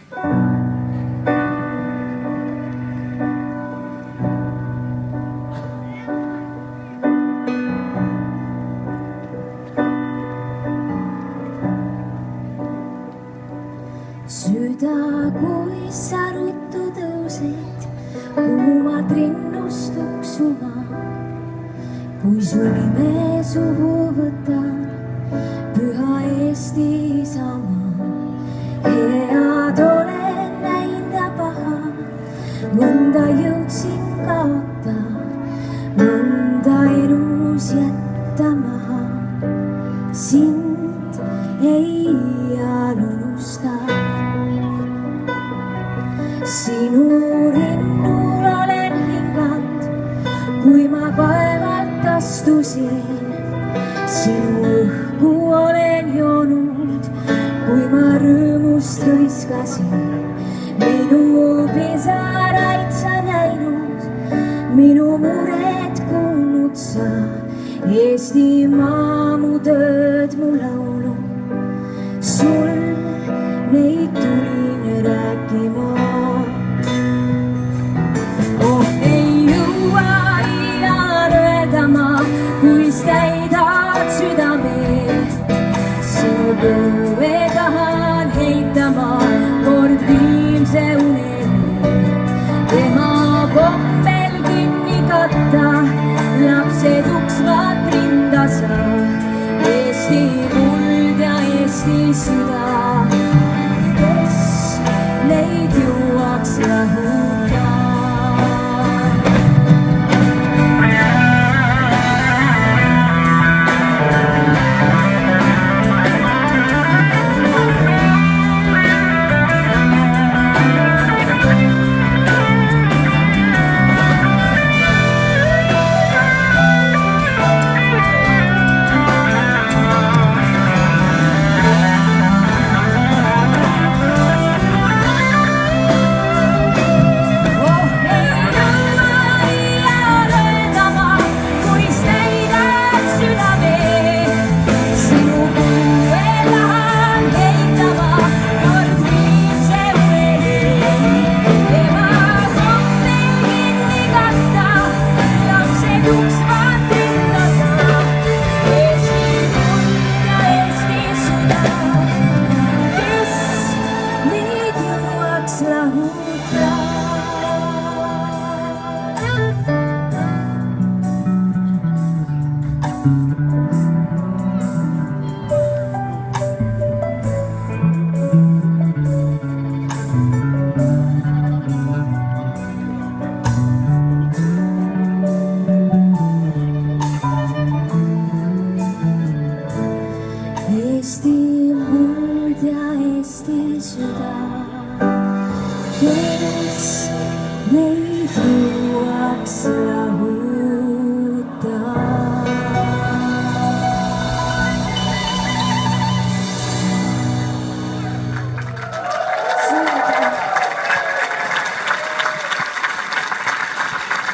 Süda, kui sa ruttu tõusid, kuumad rinnust tuksuma, kui sul nime suhu võtan, püha Eesti Isamaa. Head olen näinud ja paha, mõnda jõudsin kaota, mõnda elus jätta maha. Sind ei iial unusta. Sinu rinnul olen hinganud, kui ma vaevalt astusin. Sinu õhku olen joonud, kui ma rõõmust rõiskasin. Minu pisaraid sa näinud, minu mured kuulnud sa. Eestimaa, mu tööd, mu laulu, sul neid tulin rääkima. Täidad südame, sinu põue tahan heitama kord viimse uneni. Tema kombel kinni katta, lapsed uksvad rinda sa. Eesti muld ja Eesti süda, kes neid jõuaks rahuda. Eesti muld ja Eesti süda, kes neid jõuaks rahuda.